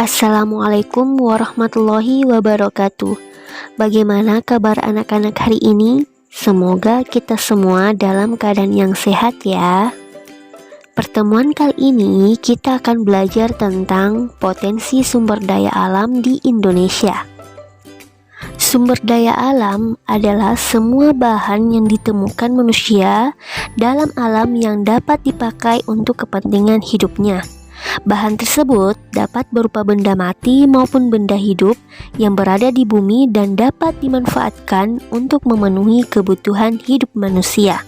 Assalamualaikum warahmatullahi wabarakatuh. Bagaimana kabar anak-anak hari ini? Semoga kita semua dalam keadaan yang sehat ya. Pertemuan kali ini kita akan belajar tentang potensi sumber daya alam di Indonesia. Sumber daya alam adalah semua bahan yang ditemukan manusia dalam alam yang dapat dipakai untuk kepentingan hidupnya. Bahan tersebut dapat berupa benda mati maupun benda hidup yang berada di bumi dan dapat dimanfaatkan untuk memenuhi kebutuhan hidup manusia.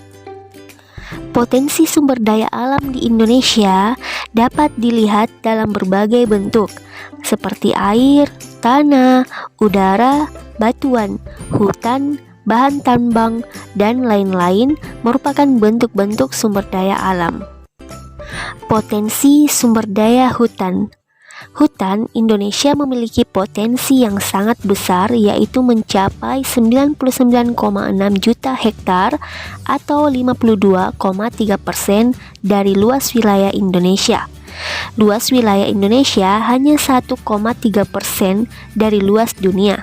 Potensi sumber daya alam di Indonesia dapat dilihat dalam berbagai bentuk, seperti air, tanah, udara, batuan, hutan, bahan tambang, dan lain-lain merupakan bentuk-bentuk sumber daya alam. Potensi sumber daya hutan. Hutan Indonesia memiliki potensi yang sangat besar, yaitu mencapai 99,6 juta hektar atau 52,3% dari luas wilayah Indonesia. Luas wilayah Indonesia hanya 1,3% dari luas dunia.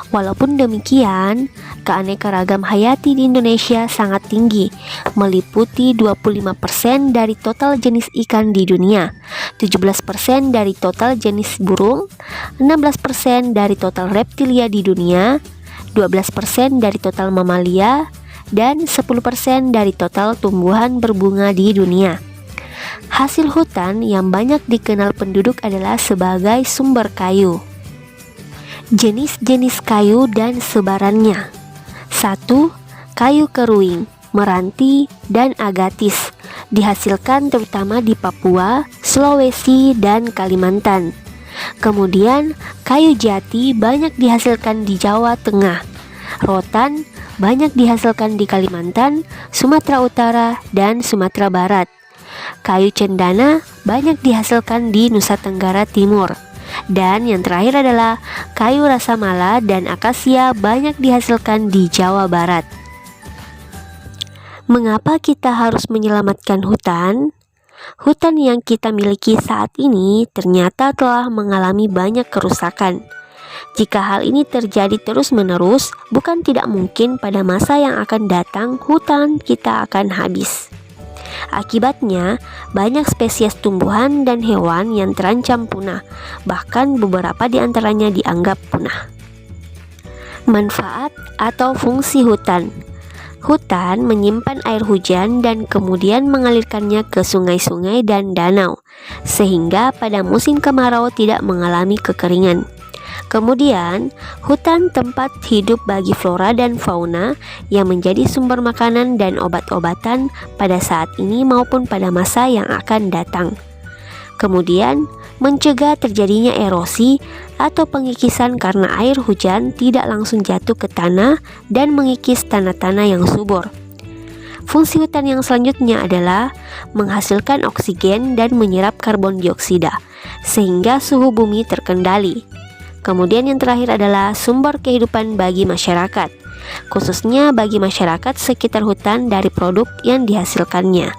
Walaupun demikian, keanekaragam hayati di Indonesia sangat tinggi, meliputi 25% dari total jenis ikan di dunia, 17% dari total jenis burung, 16% dari total reptilia di dunia, 12% dari total mamalia, dan 10% dari total tumbuhan berbunga di dunia. Hasil hutan yang banyak dikenal penduduk adalah sebagai sumber kayu. Jenis-jenis kayu dan sebarannya. 1. Kayu keruing, meranti, dan agatis dihasilkan terutama di Papua, Sulawesi, dan Kalimantan. Kemudian, kayu jati banyak dihasilkan di Jawa Tengah. Rotan banyak dihasilkan di Kalimantan, Sumatera Utara, dan Sumatera Barat. Kayu cendana banyak dihasilkan di Nusa Tenggara Timur. Dan yang terakhir adalah kayu rasamala dan akasia banyak dihasilkan di Jawa Barat. Mengapa kita harus menyelamatkan hutan? Hutan yang kita miliki saat ini ternyata telah mengalami banyak kerusakan. Jika hal ini terjadi terus-menerus, bukan tidak mungkin pada masa yang akan datang hutan kita akan habis. Akibatnya, banyak spesies tumbuhan dan hewan yang terancam punah, bahkan beberapa di antaranya dianggap punah. Manfaat atau fungsi hutan. Hutan menyimpan air hujan dan kemudian mengalirkannya ke sungai-sungai dan danau, sehingga pada musim kemarau tidak mengalami kekeringan. Kemudian, hutan tempat hidup bagi flora dan fauna yang menjadi sumber makanan dan obat-obatan pada saat ini maupun pada masa yang akan datang. Kemudian, mencegah terjadinya erosi atau pengikisan karena air hujan tidak langsung jatuh ke tanah dan mengikis tanah-tanah yang subur. Fungsi hutan yang selanjutnya adalah menghasilkan oksigen dan menyerap karbon dioksida, sehingga suhu bumi terkendali. Kemudian yang terakhir adalah sumber kehidupan bagi masyarakat, khususnya bagi masyarakat sekitar hutan dari produk yang dihasilkannya.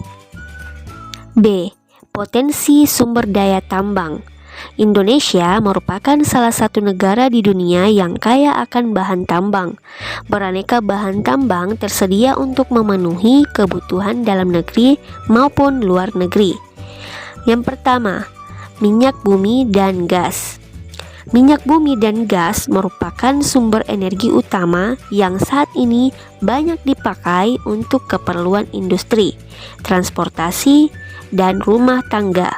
B. Potensi sumber daya tambang. Indonesia merupakan salah satu negara di dunia yang kaya akan bahan tambang. Beraneka bahan tambang tersedia untuk memenuhi kebutuhan dalam negeri maupun luar negeri. Yang pertama, minyak bumi dan gas. Minyak bumi dan gas merupakan sumber energi utama yang saat ini banyak dipakai untuk keperluan industri, transportasi, dan rumah tangga.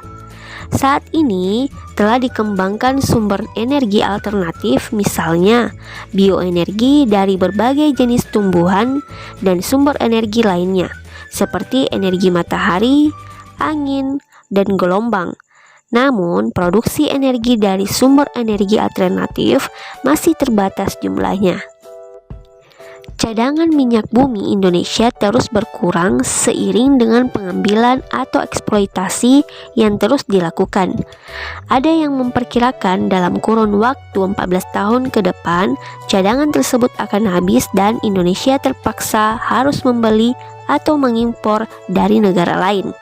Saat ini telah dikembangkan sumber energi alternatif, misalnya bioenergi dari berbagai jenis tumbuhan dan sumber energi lainnya, seperti energi matahari, angin, dan gelombang. Namun, produksi energi dari sumber energi alternatif masih terbatas jumlahnya. Cadangan minyak bumi Indonesia terus berkurang seiring dengan pengambilan atau eksploitasi yang terus dilakukan. Ada yang memperkirakan dalam kurun waktu 14 tahun ke depan, cadangan tersebut akan habis dan Indonesia terpaksa harus membeli atau mengimpor dari negara lain.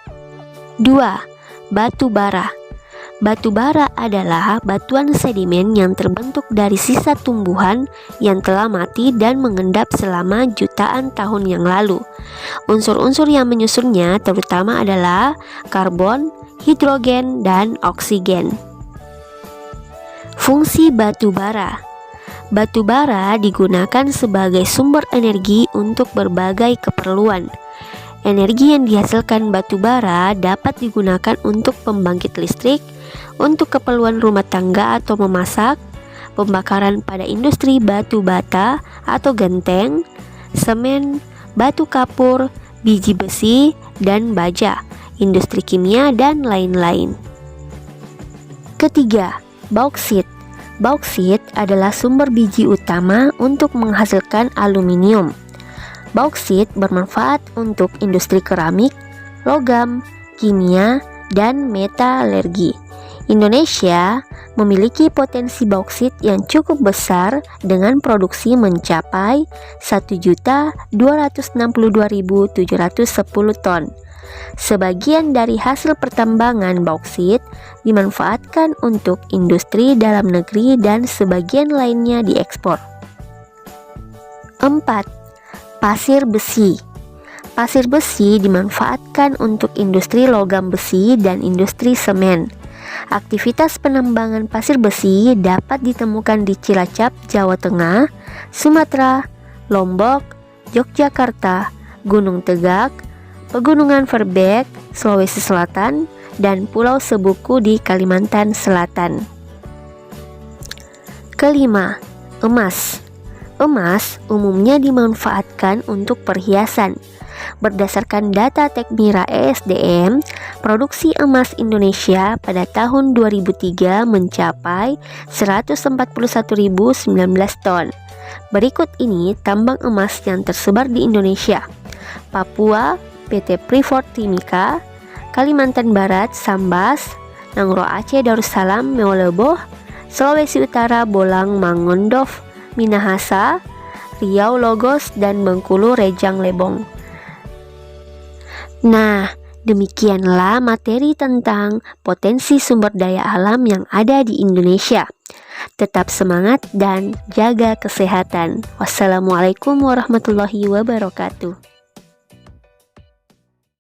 2. Batu bara. Batu bara adalah batuan sedimen yang terbentuk dari sisa tumbuhan yang telah mati dan mengendap selama jutaan tahun yang lalu. Unsur-unsur yang menyusunnya terutama adalah karbon, hidrogen, dan oksigen. Fungsi batu bara. Batu bara digunakan sebagai sumber energi untuk berbagai keperluan. Energi yang dihasilkan batu bara dapat digunakan untuk pembangkit listrik, untuk keperluan rumah tangga atau memasak, pembakaran pada industri batu bata atau genteng, semen, batu kapur, biji besi, dan baja, industri kimia, dan lain-lain. Ketiga, bauksit. Bauksit adalah sumber biji utama untuk menghasilkan aluminium. Bauksit bermanfaat untuk industri keramik, logam, kimia, dan metalurgi. Indonesia memiliki potensi bauksit yang cukup besar dengan produksi mencapai 1.262.710 ton. Sebagian dari hasil pertambangan bauksit dimanfaatkan untuk industri dalam negeri dan sebagian lainnya diekspor. 4. Pasir besi. Pasir besi dimanfaatkan untuk industri logam besi dan industri semen. Aktivitas penambangan pasir besi dapat ditemukan di Cilacap, Jawa Tengah, Sumatera, Lombok, Yogyakarta, Gunung Tegak, Pegunungan Verbek, Sulawesi Selatan, dan Pulau Sebuku di Kalimantan Selatan. Kelima, emas. Emas umumnya dimanfaatkan untuk perhiasan. Berdasarkan data Tekmira ESDM, produksi emas Indonesia pada tahun 2003 mencapai 141.019 ton. Berikut ini tambang emas yang tersebar di Indonesia: Papua, PT Freeport Timika; Kalimantan Barat, Sambas; Nangro Aceh Darussalam Meoleboh; Sulawesi Utara, Bolang Mangondov Minahasa; Riau Logos; dan Bengkulu Rejang Lebong. Nah, demikianlah materi tentang potensi sumber daya alam yang ada di Indonesia. Tetap semangat dan jaga kesehatan. Wassalamualaikum warahmatullahi wabarakatuh.